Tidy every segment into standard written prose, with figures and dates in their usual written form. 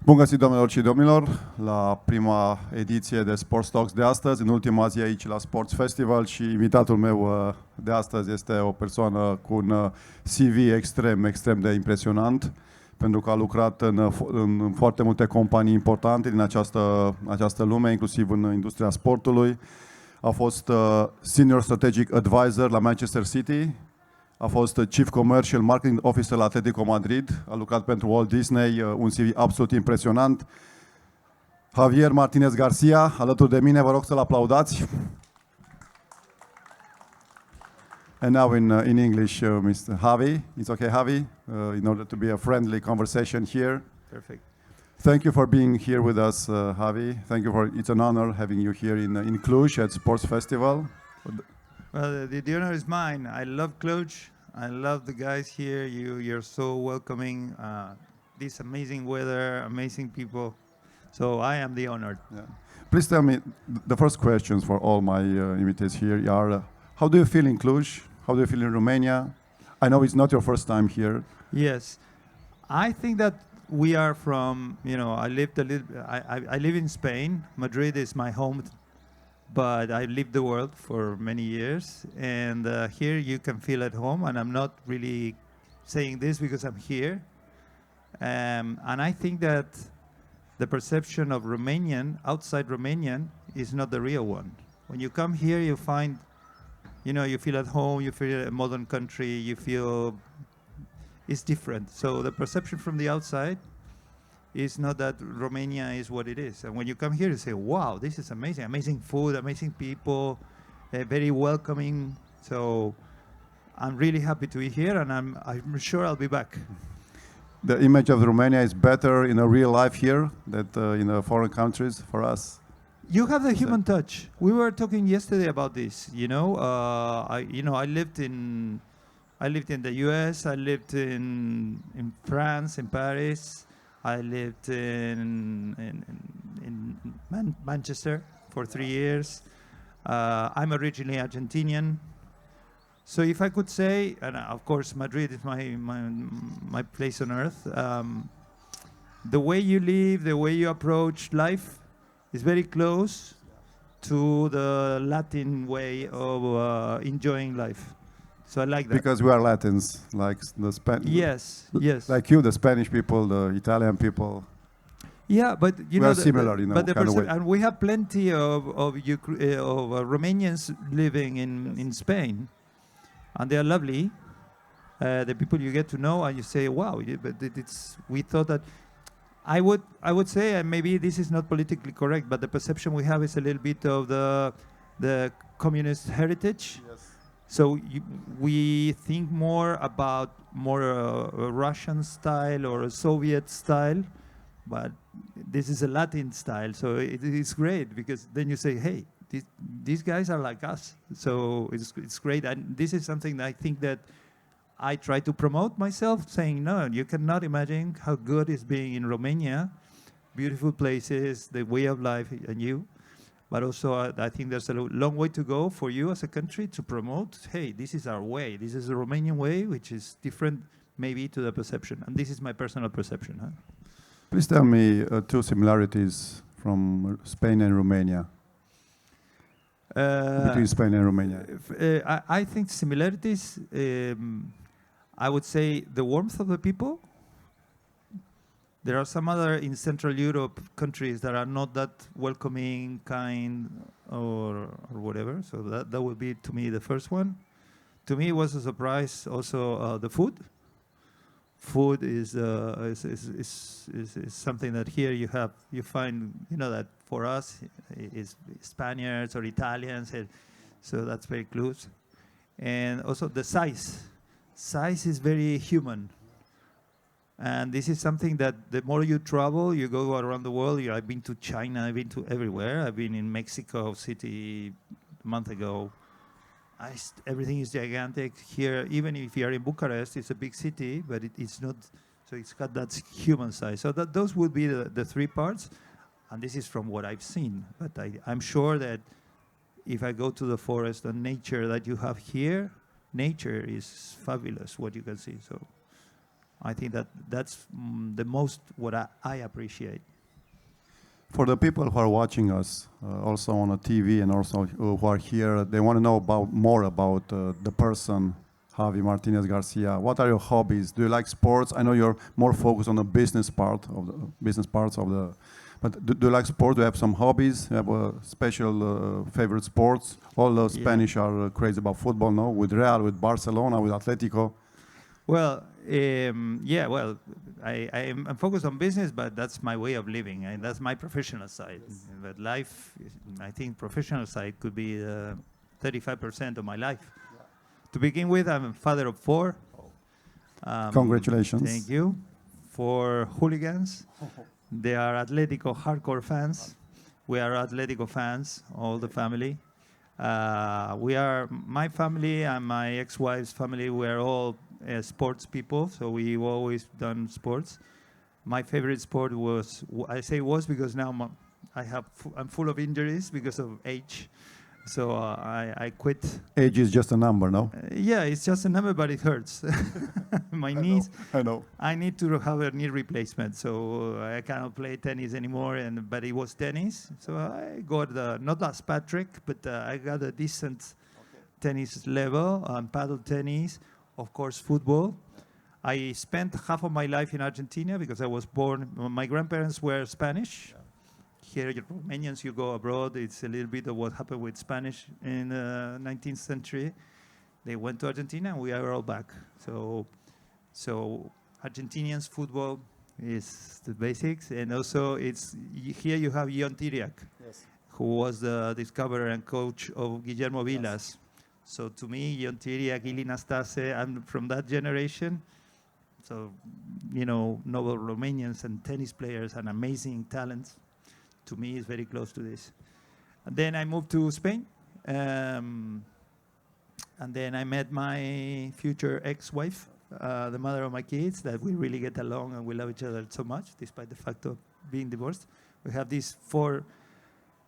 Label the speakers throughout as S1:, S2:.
S1: Bun găsit, doamnelor și domnilor, la prima ediție de Sports Talks de astăzi, în ultima zi aici la Sports Festival, și invitatul meu de astăzi este o persoană cu un CV extrem de impresionant, pentru că a lucrat în foarte multe companii importante din această lume, inclusiv în industria sportului. A fost Senior Strategic Advisor la Manchester City, a fost Chief Commercial Marketing Officer la Atletico Madrid, a lucrat pentru Walt Disney, un CV absolut impresionant. Javier Martinez Garcia, alături de mine, vă rog să-l aplaudați. And now in English, Mr. Javi. It's okay, Javi? In order to be a friendly conversation here.
S2: Perfect.
S1: Thank you for being here with us, Javi. Thank you it's an honor having you here in Cluj at Sports Festival.
S2: Well, the honor is mine. I love Cluj. I love the guys here. You're so welcoming. This amazing weather, amazing people. So I am the honored.
S1: Yeah. Please tell me, the first questions for all my invitees here are, how do you feel in Cluj? How do you feel in Romania? I know it's not your first time here.
S2: Yes. I think that we are from, I live in Spain. Madrid is my home. But I lived the world for many years, and here you can feel at home, and I'm not really saying this because I'm here. And I think that the perception of Romanian, outside Romanian, is not the real one. When you come here, you find, you feel at home, you feel a modern country, you feel it's different. So the perception from the outside is not that Romania is what it is. And when you come here, you say, wow, this is amazing. Amazing food, amazing people, very welcoming. So I'm really happy to be here, and I'm sure I'll be back.
S1: The image of Romania is better in a real life here than in foreign countries for us.
S2: You have the human touch. We were talking yesterday about this. I lived in the US. I lived in France, in Paris. I lived in Manchester for 3 years. I'm originally Argentinian. So if I could say, and of course Madrid is my place on earth, the way you live, the way you approach life is very close to the Latin way of enjoying life. So I like that.
S1: Because we are Latins, like the
S2: Yes.
S1: like you, the Spanish people, the Italian people.
S2: Yeah, but
S1: we are similar,
S2: but
S1: kind of way.
S2: And we have plenty of Romanians living in Spain, and they are lovely. The people you get to know, and you say, "Wow!" But we thought that. I would say, and maybe this is not politically correct, but the perception we have is a little bit of the communist heritage.
S1: Yes.
S2: So we think more about a Russian style or a Soviet style, but this is a Latin style. So it is great because then you say, hey, these guys are like us. So it's great. And this is something that I think that I try to promote myself, saying, no, you cannot imagine how good it's being in Romania. Beautiful places, the way of life, and you. But also, I think there's a long way to go for you as a country to promote, hey, this is our way. This is the Romanian way, which is different maybe to the perception. And this is my personal perception. Huh?
S1: Please tell me two similarities from Spain and Romania. Between Spain and Romania.
S2: I think similarities, I would say the warmth of the people. There are some other in Central Europe countries that are not that welcoming, kind, or whatever. So that would be, to me, the first one. To me, it was a surprise also the food. Food is something that here you find, that for us is Spaniards or Italians, so that's very close. And also the size. Size is very human. And this is something that the more you travel, you go around the world. I've been to China, I've been to everywhere. I've been in Mexico City a month ago. Everything is gigantic. Here, even if you are in Bucharest, it's a big city, but it's not, so it's got that human side. So those would be the three parts. And this is from what I've seen. But I'm sure that if I go to the forest and nature that you have here, nature is fabulous, what you can see. So I think that that's the most what I appreciate.
S1: For the people who are watching us, also on the TV and also who are here, they want to know more about the person, Javi Martinez Garcia. What are your hobbies? Do you like sports? I know you're more focused on the business parts of the. But do you like sport? Do you have some hobbies? Do you have a special favorite sports? All the Spanish are crazy about football, no? With Real, with Barcelona, with Atletico.
S2: Well, well, I'm focused on business, but that's my way of living, and that's my professional side. Yes. But life, I think professional side could be 35% of my life. Yeah. To begin with, I'm a father of 4.
S1: Congratulations.
S2: Thank you. 4 hooligans. They are Atletico hardcore fans. We are Atletico fans, all the family. We are, my family and my ex-wife's family, we are all sports people, so we've always done sports. My favorite sport was, I say was because now I'm full of injuries because of age. So I quit.
S1: Age is just a number, no?
S2: Yeah, it's just a number, but it hurts. My knees.
S1: I know.
S2: I need to have a knee replacement, so I cannot play tennis anymore. But it was tennis, so I got not as Patrick, but I got a decent tennis level and paddle tennis. Of course, football. I spent half of my life in Argentina because I was born. My grandparents were Spanish. Here, Romanians, you go abroad. It's a little bit of what happened with Spanish in the 19th century. They went to Argentina, and we are all back. So Argentinians football is the basics, and also it's here you have Ion Tiriac, yes, who was the discoverer and coach of Guillermo Vilas. Yes. So to me, Ion Tiriac, Ili Nastase, I'm from that generation. So, you know, noble Romanians and tennis players and amazing talents. To me, is very close to this. And then I moved to Spain. And then I met my future ex-wife, the mother of my kids, that we really get along and we love each other so much, despite the fact of being divorced. We have these 4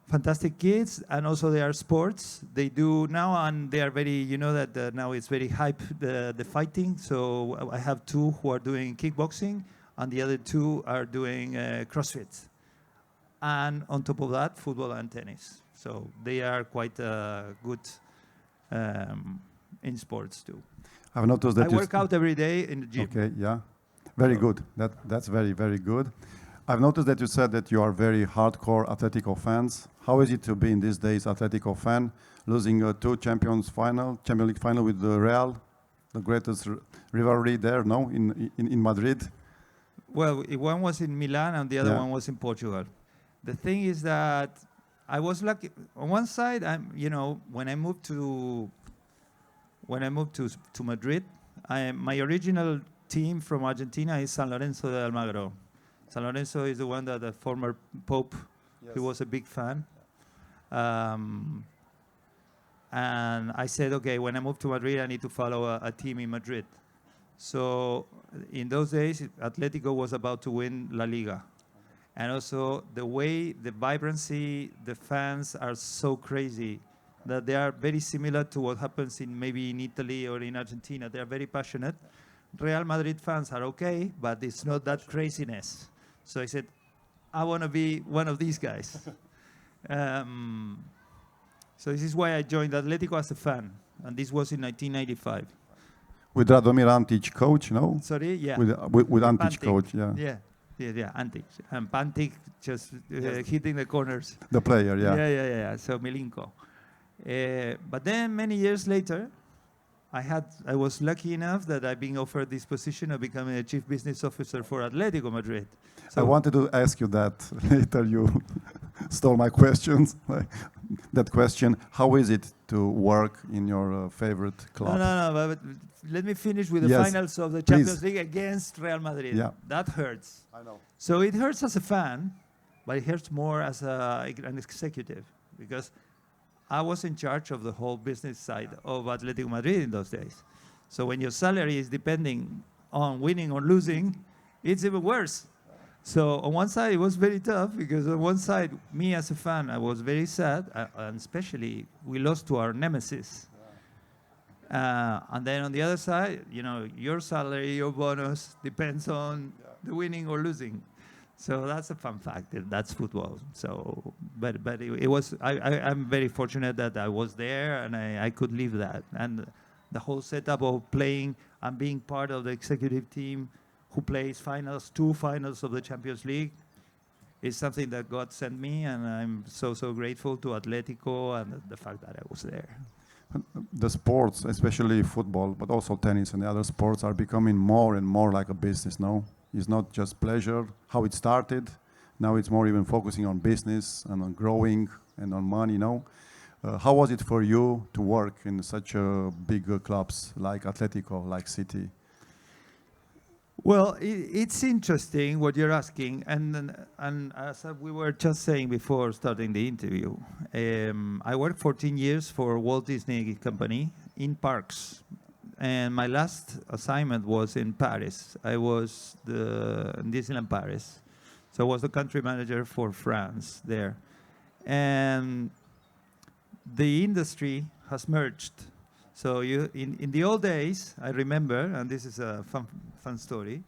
S2: fantastic kids, and also they are sports. They do now, and they are very, you know that now it's very hype, the fighting. So I have 2 who are doing kickboxing, and the other 2 are doing CrossFit. And on top of that, football and tennis. So they are quite good in sports too.
S1: I've noticed that
S2: I work out every day in the gym.
S1: Okay, yeah. Very good. That's very, very good. I've noticed that you said that you are very hardcore Atletico fans. How is it to be in these days Atletico fan, losing 2 Champions League final with the Real, the greatest rivalry there, no, in Madrid?
S2: Well, one was in Milan and the other one was in Portugal. The thing is that I was lucky. On one side, when I moved to Madrid, my original team from Argentina is San Lorenzo de Almagro. San Lorenzo is the one that the former Pope, yes, he was a big fan. And I said, okay, when I move to Madrid, I need to follow a team in Madrid. So in those days, Atletico was about to win La Liga. And also the way, the vibrancy, the fans are so crazy that they are very similar to what happens maybe in Italy or in Argentina. They are very passionate. Real Madrid fans are okay, but it's not that craziness. So I said, I want to be one of these guys. So this is why I joined Atletico as a fan. And this was in 1995.
S1: With Radomir Antic coach, no?
S2: Sorry, yeah.
S1: With Antic coach, yeah.
S2: Yeah, Antic. And Pantic just hitting the corners.
S1: The player, yeah.
S2: Yeah. So Milinko. But then many years later, I was lucky enough that I've been offered this position of becoming a chief business officer for Atletico Madrid. So
S1: I wanted to ask you that later. You stole my questions. That question: how is it to work in your favorite club?
S2: No. But let me finish with the finals of the Champions League against Real Madrid. Yeah. That hurts.
S1: I know.
S2: So it hurts as a fan, but it hurts more as an executive, because I was in charge of the whole business side of Atletico Madrid in those days. So when your salary is depending on winning or losing, it's even worse. So on one side, it was very tough, because on one side, me as a fan, I was very sad, and especially we lost to our nemesis. And then on the other side, your salary, your bonus depends on the winning or losing. So that's a fun fact. That's football. So, but it was. I'm very fortunate that I was there and I could live that. And the whole setup of playing and being part of the executive team who plays two finals of the Champions League, is something that God sent me, and I'm so grateful to Atletico and the fact that I was there.
S1: The sports, especially football, but also tennis and the other sports, are becoming more and more like a business now. It's not just pleasure, how it started. Now it's more even focusing on business and on growing and on money now. How was it for you to work in such big clubs like Atletico, like City?
S2: Well, it's interesting what you're asking, and as we were just saying before starting the interview, I worked 14 years for Walt Disney Company in parks, and my last assignment was in Paris. I was in Disneyland Paris, so I was the country manager for France there, and the industry has merged. So in the old days, I remember, and this is a fun story,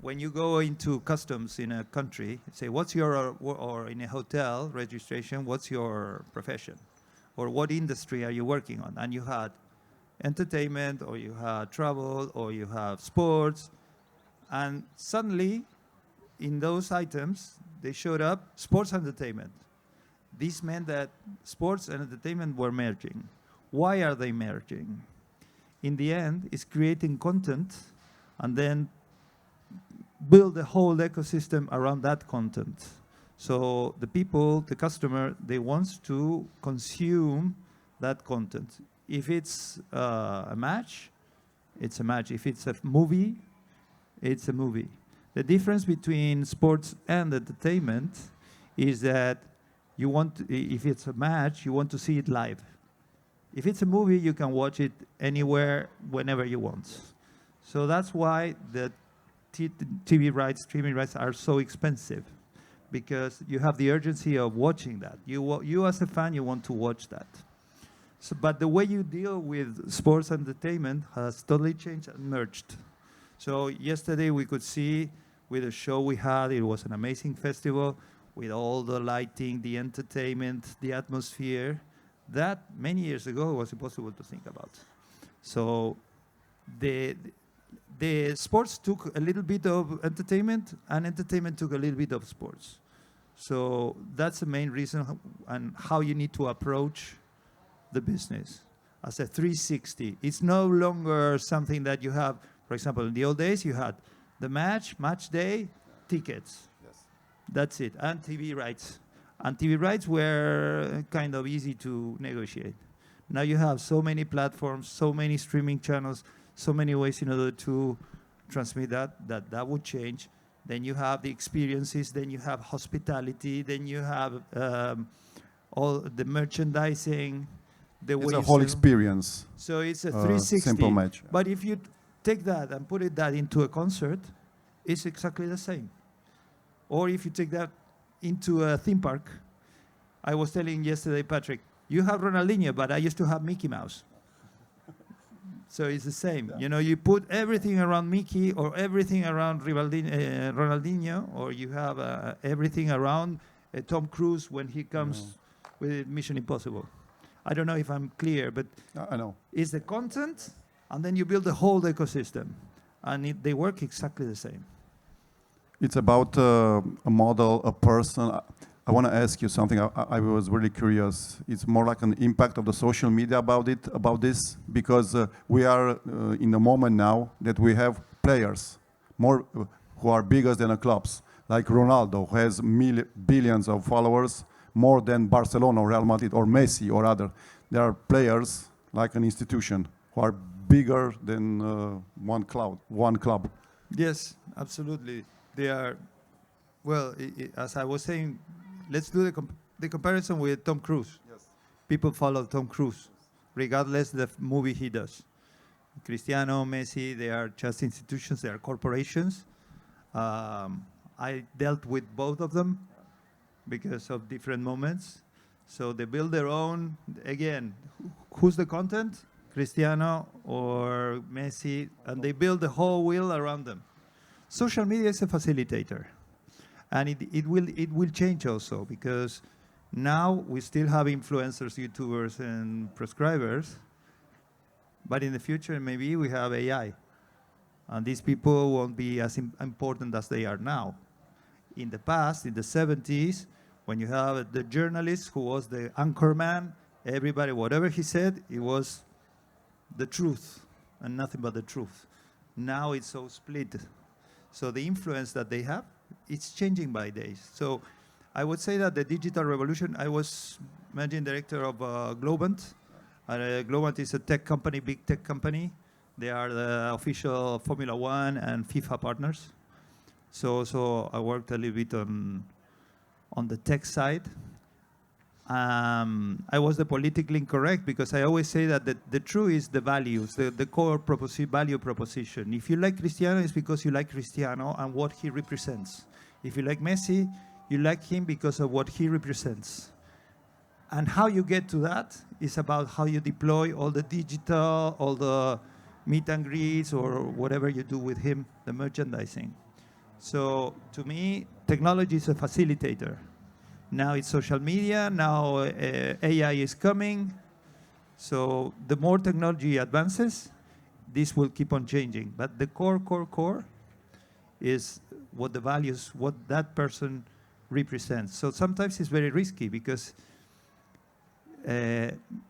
S2: when you go into customs in a country, say, what's your, or in a hotel registration, what's your profession? Or what industry are you working on? And you had entertainment, or you had travel, or you have sports. And suddenly, in those items, they showed up sports entertainment. This meant that sports and entertainment were merging. Why are they merging? In the end, it's creating content and then build a whole ecosystem around that content. So the people, the customer, they want to consume that content. If it's a match, it's a match. If it's a movie, it's a movie. The difference between sports and entertainment is that if it's a match, you want to see it live. If it's a movie, you can watch it anywhere, whenever you want. So that's why the TV rights, streaming rights are so expensive, because you have the urgency of watching that. You as a fan, you want to watch that. So, but the way you deal with sports entertainment has totally changed and merged. So yesterday we could see with the show we had, it was an amazing festival with all the lighting, the entertainment, the atmosphere. That many years ago was impossible to think about. So the sports took a little bit of entertainment, and entertainment took a little bit of sports. So that's the main reason and how you need to approach the business as a 360. It's no longer something that you have, for example, in the old days, you had the match day, tickets. Yes. That's it, and TV rights. And TV rights were kind of easy to negotiate. Now you have so many platforms, so many streaming channels, so many ways in order to transmit that would change. Then you have the experiences, then you have hospitality, then you have all the merchandising.
S1: It's a whole experience.
S2: So it's a 360.
S1: Simple match.
S2: But if you take that and put that into a concert, it's exactly the same. Or if you take that into a theme park. I was telling yesterday, Patrick, you have Ronaldinho, but I used to have Mickey Mouse. So it's the same. Yeah. You put everything around Mickey or everything around Ronaldinho, or you have everything around Tom Cruise when he comes with Mission Impossible. I don't know if I'm clear, but
S1: I know.
S2: It's the content, and then you build the whole ecosystem, and they work exactly the same.
S1: It's about a model, a person. I want to ask you something. I was really curious. It's more like an impact of the social media about this, because we are in a moment now that we have players more who are bigger than the clubs, like Ronaldo, who has billions of followers, more than Barcelona or Real Madrid or Messi or other. There are players like an institution who are bigger than one club.
S2: Yes, absolutely. They are, well, as I was saying, let's do the comparison with Tom Cruise. Yes. People follow Tom Cruise, regardless of the movie he does. Cristiano, Messi, they are just institutions, they are corporations. I dealt with both of them because of different moments. So they build their own, again, who's the content? Cristiano or Messi, and they build the whole wheel around them. Social media is a facilitator, and it will change also, because now we still have influencers, YouTubers, and prescribers, but in the future maybe we have AI, and these people won't be as important as they are now. In the past, in the 70s, when you have the journalist who was the anchorman, everybody, whatever he said, it was the truth and nothing but the truth. Now it's so split. So the influence that they have, it's changing by days. So I would say that the digital revolution, I was managing director of Globant. Globant is a tech company, big tech company. They are the official Formula One and FIFA partners. So I worked a little bit on the tech side. I was the politically incorrect, because I always say that the truth is the values, the core value proposition. If you like Cristiano, it's because you like Cristiano and what he represents. If you like Messi, you like him because of what he represents. And how you get to that is about how you deploy all the digital, all the meet and greets, or whatever you do with him, the merchandising. So to me, technology is a facilitator. Now it's social media, now AI is coming. So the more technology advances, this will keep on changing. But the core is what the values, what that person represents. So sometimes it's very risky, because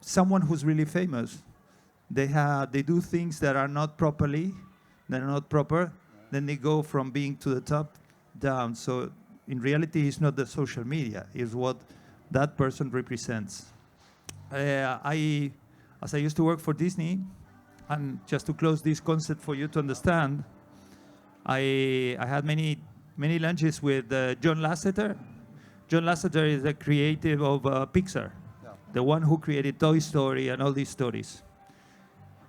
S2: someone who's really famous, they do things that are not proper, then they go from being to the top down. So in reality, it's not the social media, it's what that person represents. As I used to work for Disney, and just to close this concept for you to understand, I had many lunches with John Lasseter. John Lasseter is the creative of Pixar, the one who created Toy Story and all these stories.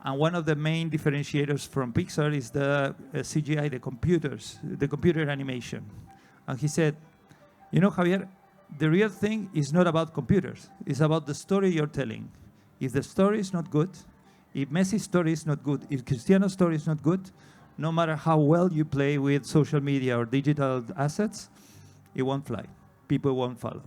S2: And one of the main differentiators from Pixar is the CGI, the computer animation. And he said, you know, Javier, the real thing is not about computers. It's about the story you're telling. If the story is not good, if Messi's story is not good, if Cristiano's story is not good, no matter how well you play with social media or digital assets, it won't fly. People won't follow.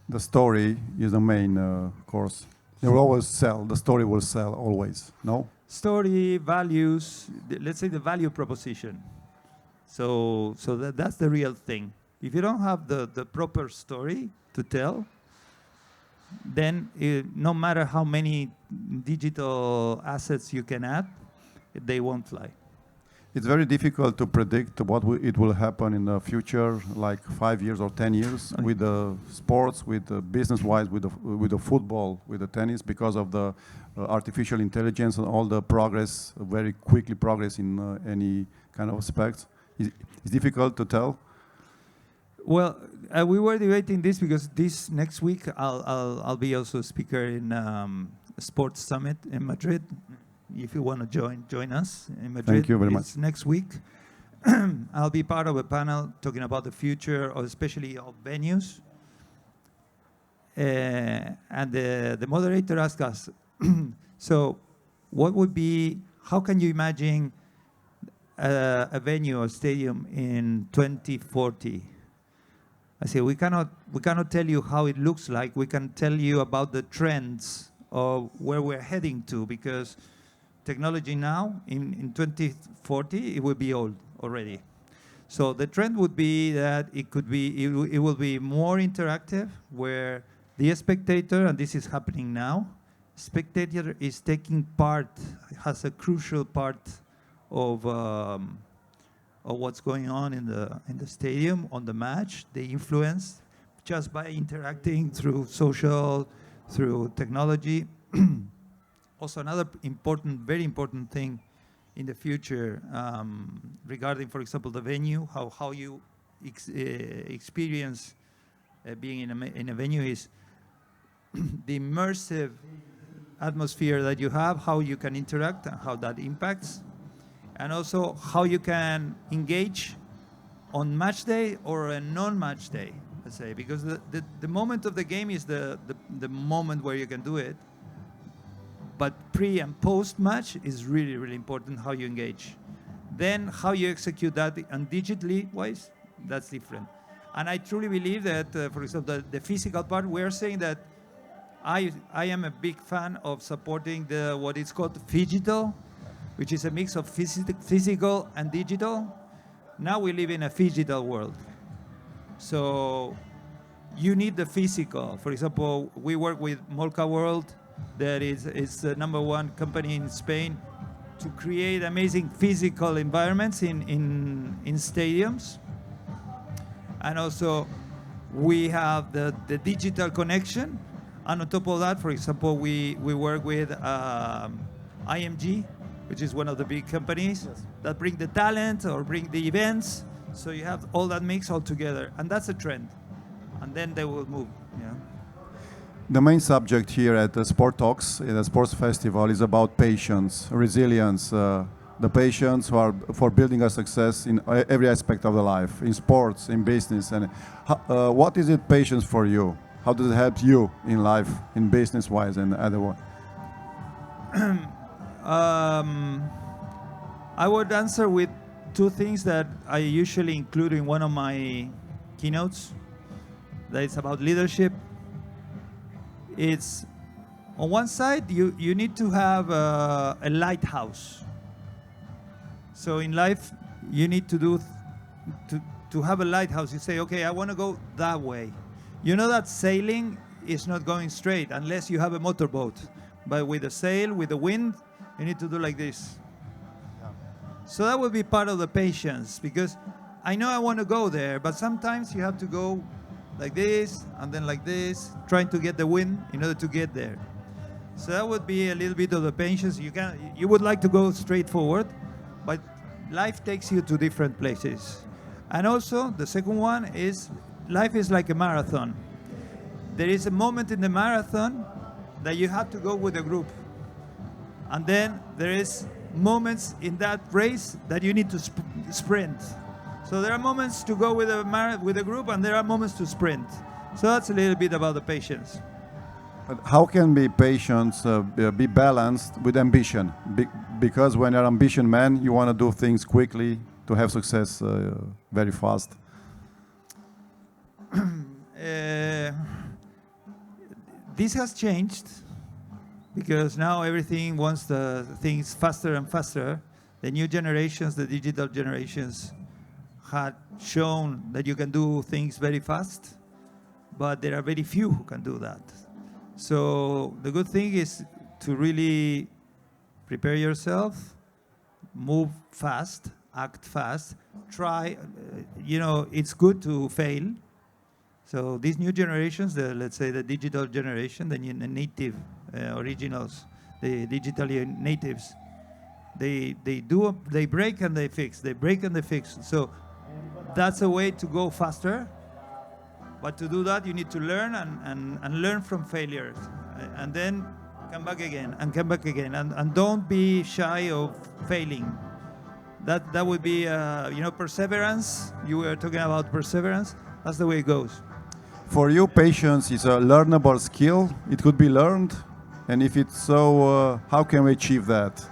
S1: The story is the main course. It will always sell. The story will sell always, no?
S2: Story, values, let's say the value proposition. So that's the real thing. If you don't have the proper story to tell, then no matter how many digital assets you can add, they won't fly.
S1: It's very difficult to predict what it will happen in the future, like 5 years or 10 years, with the sports, with the business-wise, with the football, with the tennis, because of the artificial intelligence and all the progress, very quickly progress in any kind of aspects. It's difficult to tell.
S2: Well, we were debating this because this next week I'll be also a speaker in a sports summit in Madrid. If you want to join us in Madrid,
S1: thank you very much.
S2: Next week. I'll be part of a panel talking about the future, or especially of venues. And the moderator asked us, so what would be, how can you imagine a venue or stadium in 2040? I say, we cannot tell you how it looks like. We can tell you about the trends of where we're heading to, because technology now, in 2040, it will be old already. So the trend would be that it will be more interactive, where the spectator, and this is happening now, spectator is taking part, has a crucial part of what's going on in the stadium, on the match. They influence just by interacting through social, through technology. Also, another very important thing in the future regarding, for example, the venue, how you experience being in a venue is the immersive atmosphere that you have, how you can interact, and how that impacts, and also how you can engage on match day or a non-match day, let's say, because the moment of the game is the moment where you can do it. But pre and post match is really, really important how you engage. Then how you execute that and digitally wise, that's different. And I truly believe that, for example, the physical part, we're saying that I am a big fan of supporting what is called phygital, which is a mix of physical and digital. Now we live in a phygital world. So you need the physical. For example, we work with Molca World, that is the #1 company in Spain, to create amazing physical environments in stadiums. And also we have the digital connection. And on top of that, for example, we work with IMG, which is one of the big companies that bring the talent or bring the events. So you have all that mix all together. And that's a trend. And then they will move. Yeah.
S1: The main subject here at the Sport Talks, in the Sports Festival, is about patience, resilience, the patience for building a success in every aspect of the life, in sports, in business. And what is it, patience, for you? How does it help you in life, in business-wise and otherwise?
S2: I would answer with two things that I usually include in one of my keynotes. That is about leadership. It's on one side, you need to have a lighthouse. So in life, you need to have a lighthouse. You say, okay, I want to go that way. You know that sailing is not going straight unless you have a motorboat. But with a sail, with the wind, you need to do like this. Yeah. So that would be part of the patience, because I know I want to go there, but sometimes you have to go like this and then like this, trying to get the wind in order to get there. So that would be a little bit of the patience. You would like to go straight forward, but life takes you to different places. And also, the second one is, life is like a marathon. There is a moment in the marathon that you have to go with a group. And then there is moments in that race that you need to sprint. So there are moments to go with a group, and there are moments to sprint. So that's a little bit about the patience.
S1: But how can patience be balanced with ambition? Because when you're an ambition man, you want to do things quickly to have success very fast.
S2: This has changed, because now everything wants the things faster and faster. The new generations, the digital generations, had shown that you can do things very fast, but there are very few who can do that. So the good thing is to really prepare yourself, move fast, act fast, try, it's good to fail. So these new generations, let's say the digital generation, the native originals, the digitally natives, they break and they fix, they break and they fix. So that's a way to go faster. But to do that, you need to learn and learn from failures. And then come back again and come back again. And don't be shy of failing. That would be, perseverance. You were talking about perseverance. That's the way it goes.
S1: For you, patience is a learnable skill. It could be learned. And if it's so, how can we achieve that?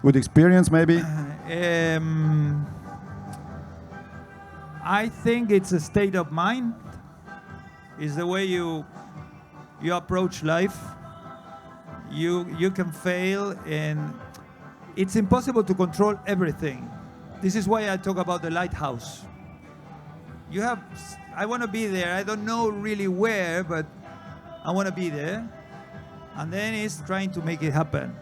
S1: With experience, maybe?
S2: I think it's a state of mind. It's the way you approach life. You can fail, and it's impossible to control everything. This is why I talk about the lighthouse. I want to be there. I don't know really where, but I want to be there. And then it's trying to make it happen.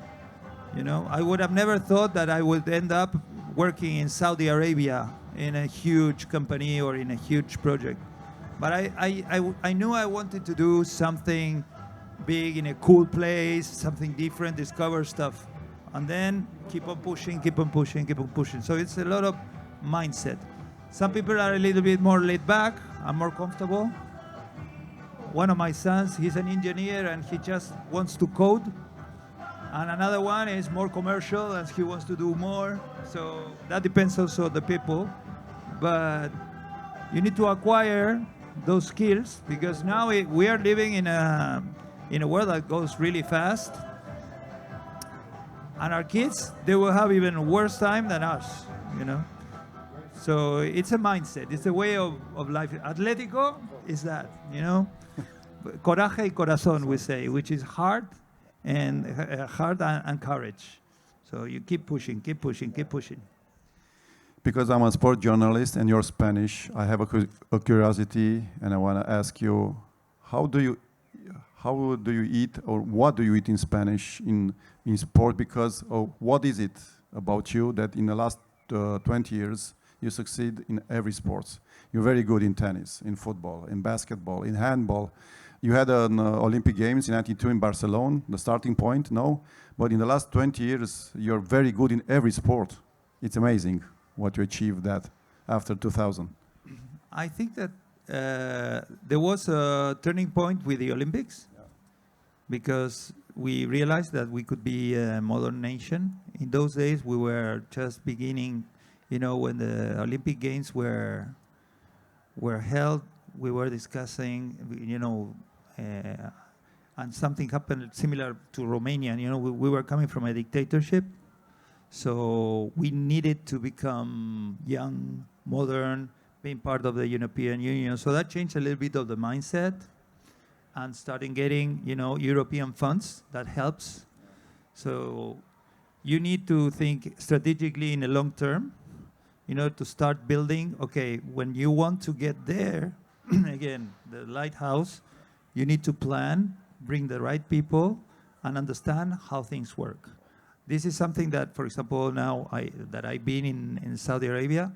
S2: I would have never thought that I would end up working in Saudi Arabia in a huge company or in a huge project. But I knew I wanted to do something big in a cool place, something different, discover stuff. And then keep on pushing, keep on pushing, keep on pushing. So it's a lot of mindset. Some people are a little bit more laid back and more comfortable. One of my sons, he's an engineer and he just wants to code. And another one is more commercial and he wants to do more. So that depends also on the people. But you need to acquire those skills, because now we are living in a world that goes really fast. And our kids, they will have even a worse time than us, you know. So it's a mindset. It's a way of life. Atletico is that, you know. Coraje y corazón, we say, which is heart and courage. So you keep pushing, keep pushing, keep pushing.
S1: Because I'm a sport journalist and you're Spanish, I have a curiosity, and I want to ask you, how do you eat, or what do you eat in Spanish in sport? Because what is it about you that in the last 20 years you succeed in every sport? You're very good in tennis, in football, in basketball, in handball. You had an Olympic Games in '92 in Barcelona, the starting point, no? But in the last 20 years, you're very good in every sport. It's amazing what you achieved that after 2000.
S2: I think that there was a turning point with the Olympics, because we realized that we could be a modern nation. In those days, we were just beginning, you know, when the Olympic Games were held, we were discussing, you know, and something happened similar to Romania. You know, we were coming from a dictatorship, so we needed to become young, modern, being part of the European Union. So that changed a little bit of the mindset, and starting getting, you know, European funds. That helps. So you need to think strategically in the long term, you know, to start building. Okay, when you want to get there, again, the lighthouse, you need to plan, bring the right people, and understand how things work. This is something that, for example, now that I've been in Saudi Arabia,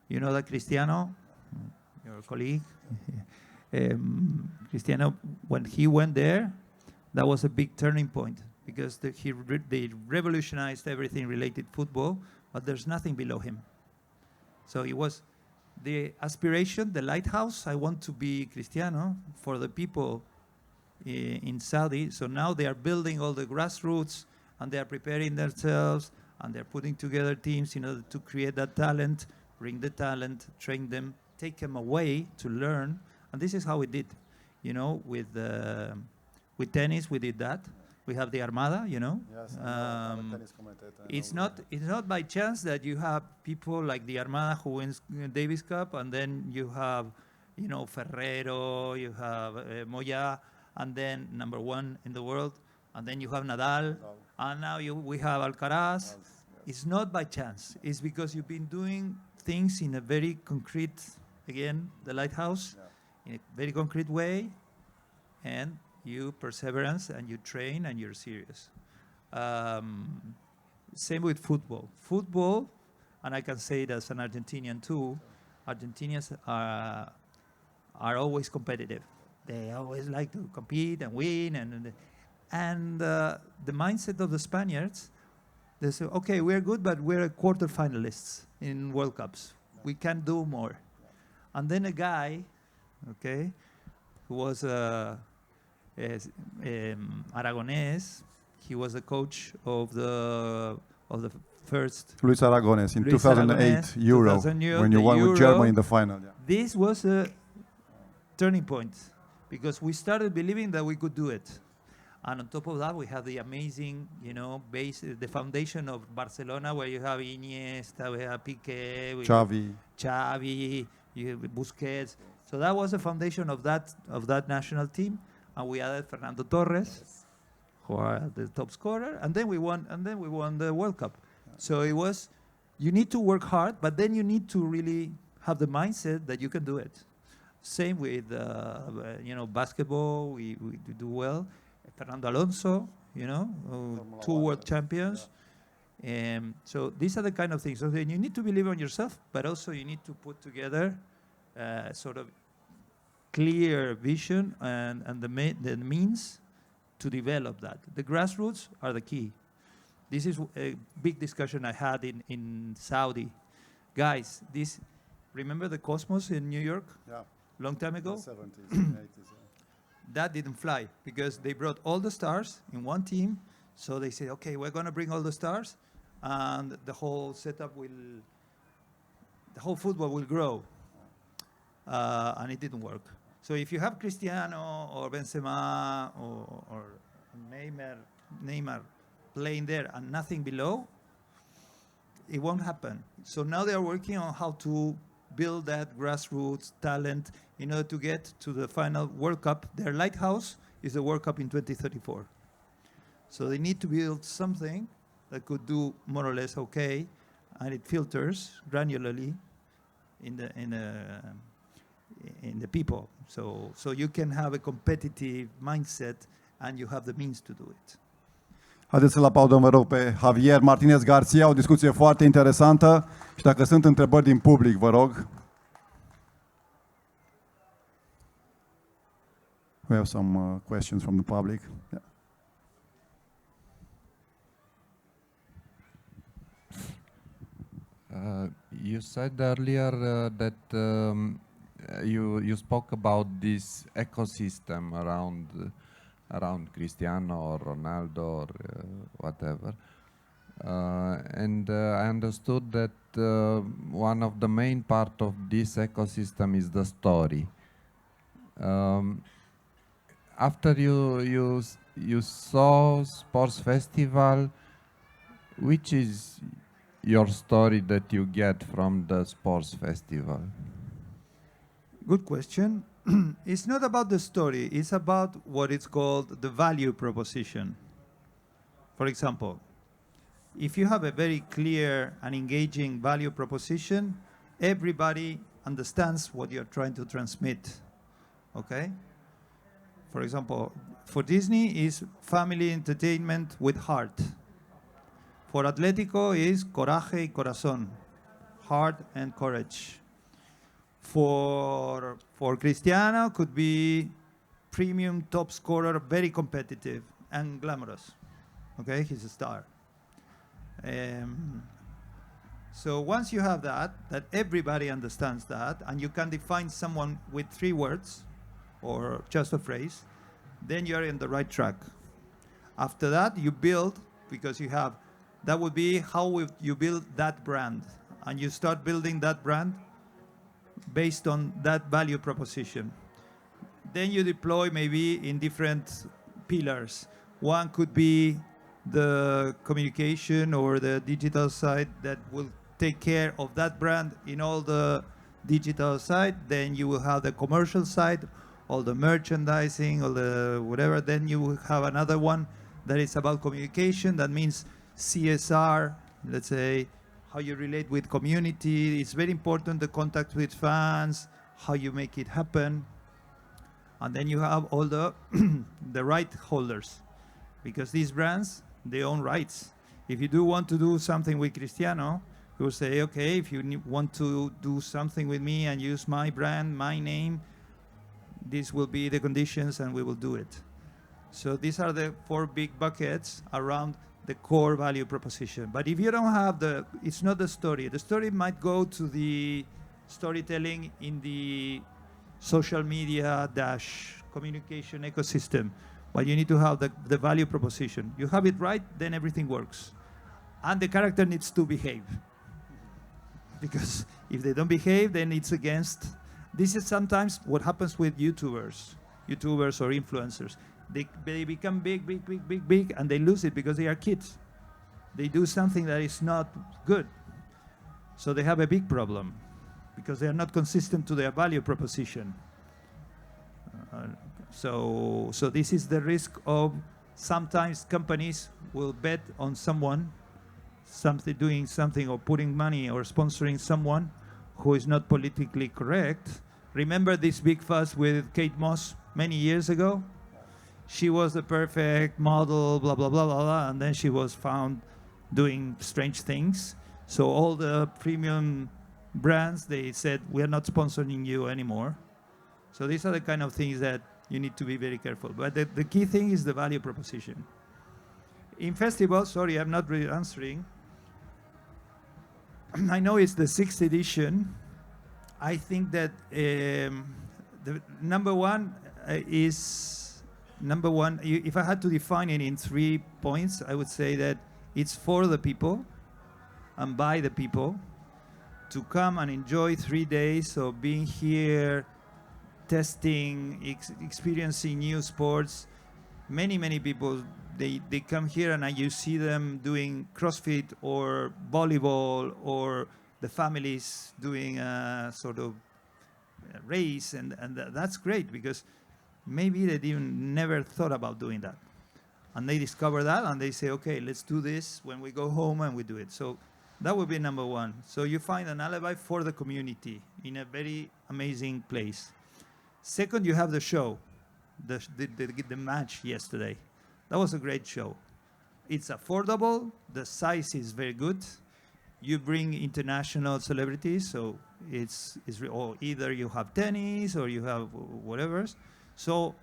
S2: you know that Cristiano, your colleague, Cristiano, when he went there, that was a big turning point, because they revolutionized everything related football, but there's nothing below him. So it was the aspiration, the lighthouse. I want to be Cristiano for the people in Saudi. So now they are building all the grassroots, and they are preparing themselves, and they're putting together teams in order to create that talent, bring the talent, train them, take them away to learn. And this is how we did, you know, with tennis, we did that. We have the Armada, you know.
S1: Yes, I'm a tennis commentator.
S2: It's not by chance that you have people like the Armada who wins Davis Cup, and then you have, you know, Ferrero, you have Moya, and then number one in the world, and then you have Nadal, and now we have Alcaraz. Yes. It's not by chance. It's because you've been doing things in a very concrete, again, the lighthouse, in a very concrete way, and you perseverance, and you train, and you're serious. Same with football. Football, and I can say it as an Argentinian too, Argentinians are always competitive. They always like to compete and win, and the mindset of the Spaniards, they say, okay, we're good, but we're quarterfinalists in World Cups. We can do more. And then a guy, okay, who was Aragonés, he was the coach of the first
S1: Luis Aragonés in
S2: Luis
S1: 2008
S2: Aragonés,
S1: Euro,
S2: 2000 Euro,
S1: when you won
S2: Euro.
S1: with Germany in the final. Yeah.
S2: This was a turning point, because we started believing that we could do it. And on top of that, we have the amazing, you know, base, the foundation of Barcelona, where you have Iniesta, we have Piqué, Xavi, you have Busquets. So that was the foundation of that national team, and we added Fernando Torres, who are the top scorer, and then we won the World Cup. So it was, you need to work hard, but then you need to really have the mindset that you can do it. Same with you know, basketball, we do well. Fernando Alonso, you know, 2 world champions. So these are the kind of things. So then you need to believe in yourself, but also you need to put together sort of clear vision and the means to develop that. The grassroots are the key. This is a big discussion I had in Saudi. Guys, remember the Cosmos in New York?
S1: Yeah.
S2: Long time ago?
S1: The 70s and 80s.
S2: That didn't fly, because they brought all the stars in one team. So they said, okay, we're going to bring all the stars, and the whole setup the whole football will grow. And it didn't work. So if you have Cristiano or Benzema or Neymar laying there and nothing below, it won't happen. So now they are working on how to build that grassroots talent in order to get to the final World Cup. Their lighthouse is the World Cup in 2034. So they need to build something that could do more or less okay, and it filters granularly in the people. So you can have a competitive mindset and you have the means to do it.
S1: Haideți să-l aplaudăm, vă rog, pe Javier Martinez Garcia, o discuție foarte interesantă și dacă sunt întrebări din public, vă rog. We have some questions from the public. Yeah.
S3: You said earlier that you spoke about this ecosystem around Cristiano or Ronaldo or whatever, and I understood that one of the main part of this ecosystem is the story. After you saw sports festival, which is your story that you get from the sports festival?
S2: Good question. It's not about the story, it's about what is called the value proposition. For example, if you have a very clear and engaging value proposition, everybody understands what you're trying to transmit. Okay? For example, for Disney is family entertainment with heart. For Atlético is coraje y corazón, heart and courage. For Cristiano could be premium top scorer, very competitive and glamorous. Okay, he's a star. So once you have that everybody understands that, and you can define someone with 3 words or just a phrase, then you're in the right track. After that, you build, because you have, that would be how you build that brand. And you start building that brand based on that value proposition. Then you deploy maybe in different pillars. One could be the communication or the digital side that will take care of that brand in all the digital side. Then you will have the commercial side, all the merchandising, all the whatever. Then you will have another one that is about communication. That means CSR, let's say, how you relate with community. It's very important, the contact with fans, how you make it happen. And then you have all the the right holders, because these brands, they own rights. If you do want to do something with Cristiano, you will say, okay, if you want to do something with me and use my brand, my name, this will be the conditions and we will do it. So these are the 4 big buckets around the core value proposition. But if you don't have it's not the story. The story might go to the storytelling in the social media -- communication ecosystem. But you need to have the value proposition. You have it right, then everything works. And the character needs to behave. Because if they don't behave, then it's against. This is sometimes what happens with YouTubers or influencers. They become big, and they lose it because they are kids. They do something that is not good. So they have a big problem because they are not consistent to their value proposition. So this is the risk of sometimes companies will bet on someone, doing something or putting money or sponsoring someone who is not politically correct. Remember this big fuss with Kate Moss many years ago? She was the perfect model, blah, blah, blah, blah, blah, and then she was found doing strange things. So all the premium brands, they said, we are not sponsoring you anymore. So these are the kind of things that you need to be very careful. But the key thing is the value proposition. In festivals, sorry, I'm not really answering. I know it's the 6th edition. I think that the number one, if I had to define it in 3 points, I would say that it's for the people and by the people to come and enjoy 3 days of being here, testing, experiencing new sports, many people, they come here and you see them doing CrossFit or volleyball, or the families doing a sort of race, and that's great, because maybe they even never thought about doing that. And they discover that and they say, okay, let's do this when we go home, and we do it. So that would be number one. So you find an alibi for the community in a very amazing place. Second, you have the show, the match yesterday. That was a great show. It's affordable. The size is very good. You bring international celebrities, so or either you have tennis or you have whatever. So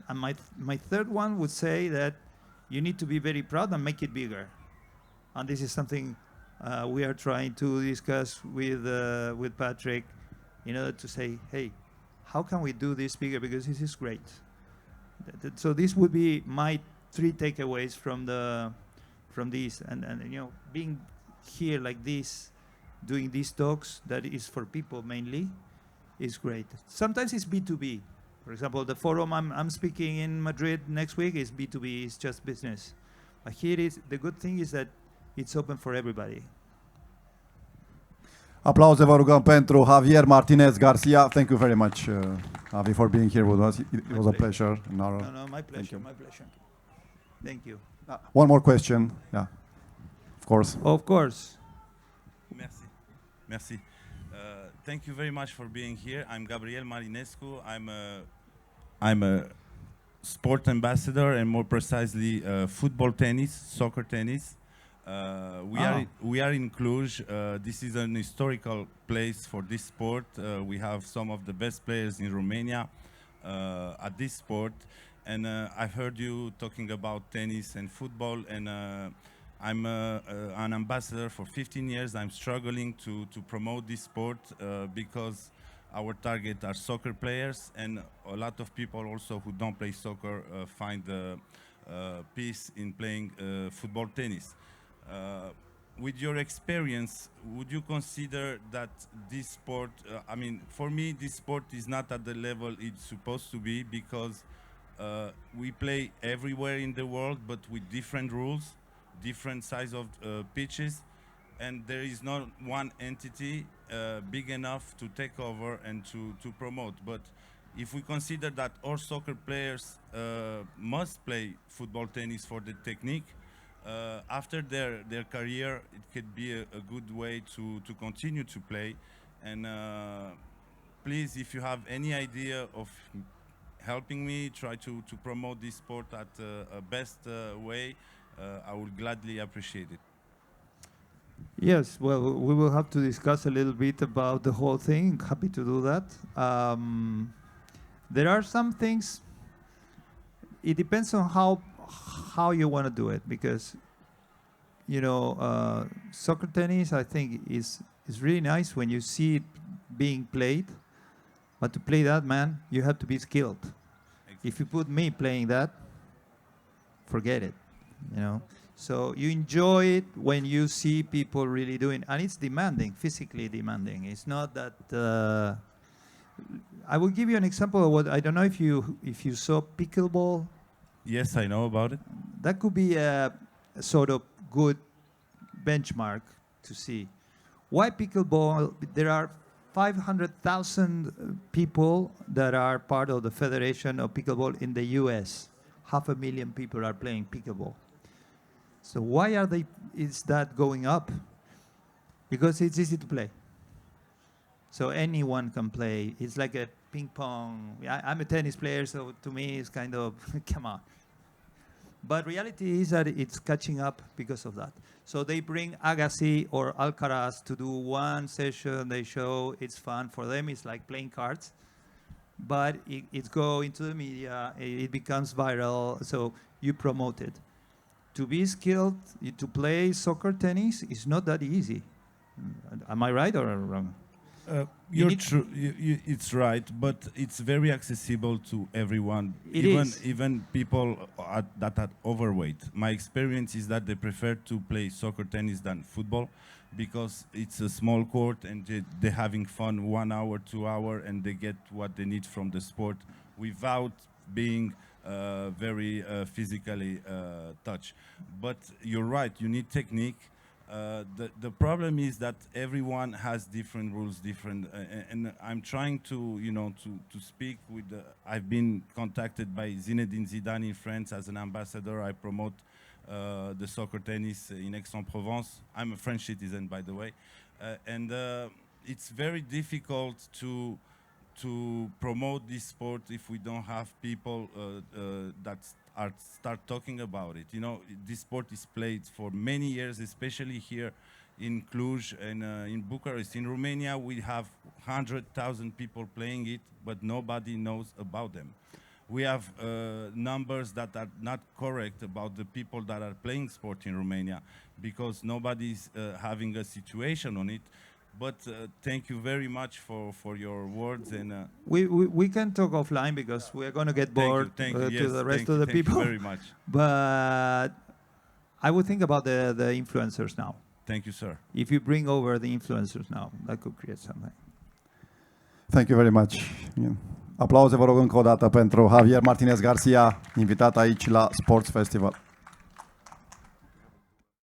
S2: and my third one would say that you need to be very proud and make it bigger. And this is something we are trying to discuss with Patrick, in order to say, hey, how can we do this bigger? Because this is great. So this would be my 3 takeaways from this, and being here like this, doing these talks that is for people mainly, is great. Sometimes it's B2B. For example, the forum I'm speaking in Madrid next week is B2B, it's just business. But here the good thing is that it's open for everybody.
S1: Aplauze vă rugăm pentru Javier Martinez Garcia. Thank you very much, Javi, for being here with us. It was a pleasure.
S2: No, my pleasure, my pleasure. Thank you.
S1: One more question. Yeah, of course.
S2: Of course.
S4: Merci. Merci. Thank you very much for being here. I'm Gabriel Marinescu. I'm a sport ambassador, and more precisely football tennis, soccer tennis. We are in Cluj. This is an historical place for this sport. We have some of the best players in Romania at this sport. And I've heard you talking about tennis and football, and I'm an ambassador for 15 years. I'm struggling to promote this sport because our target are soccer players, and a lot of people also who don't play soccer find peace in playing football tennis. With your experience, would you consider that this sport, for me, this sport is not at the level it's supposed to be, because we play everywhere in the world, but with different rules, different size of pitches, and there is not one entity big enough to take over and to promote. But if we consider that all soccer players must play football tennis for the technique, after their career, it could be a good way to continue to play. And please, if you have any idea of helping me try to promote this sport at a best way, I would gladly appreciate it.
S2: Yes, well, we will have to discuss a little bit about the whole thing. Happy to do that. There are some things, it depends on how you want to do it, because soccer tennis, I think, is really nice when you see it being played, but to play that, man, you have to be skilled. Exactly. If you put me playing that, forget it, So you enjoy it when you see people really doing, and it's demanding, physically demanding. It's not that. I will give you an example of what, I don't know if you saw pickleball.
S4: Yes, I know about it.
S2: That could be a sort of good benchmark to see. Why pickleball? There are 500,000 people that are part of the Federation of Pickleball in the US. 500,000 people are playing pickleball. So why is that going up? Because it's easy to play. So anyone can play. It's like a ping pong. I'm a tennis player, so to me it's kind of, come on. But reality is that it's catching up because of that. So they bring Agassi or Alcaraz to do one session. They show it's fun for them. It's like playing cards. But it's going to the media. It becomes viral. So you promote it. To be skilled, to play soccer tennis is not that easy. Am I right or wrong?
S4: You're true. It's right, but it's very accessible to everyone. Even people that are overweight. My experience is that they prefer to play soccer tennis than football, because it's a small court and they're having fun 1 hour, 2 hours, and they get what they need from the sport without being very physically touch. But you're right, you need technique. The problem is that everyone has different rules, and I'm trying to, to speak with I've been contacted by Zinedine Zidane in France as an ambassador. I promote the soccer tennis in Aix-en-Provence. I'm a French citizen, by the way. And it's very difficult to promote this sport if we don't have people that start talking about it. This sport is played for many years, especially here in Cluj and in Bucharest. In Romania, we have 100,000 people playing it, but nobody knows about them. We have numbers that are not correct about the people that are playing sport in Romania because nobody's having a situation on it. But thank you very much for your words. And
S2: we can talk offline because we're going to get bored to the rest of the people.
S4: Thank you very much.
S2: But I would think about the influencers now.
S4: Thank you, sir.
S2: If you bring over the influencers now, that could create something.
S1: Thank you very much. Aplauze, vă rog, încă o dată pentru Javier Martinez Garcia, invitat aici la Sports Festival.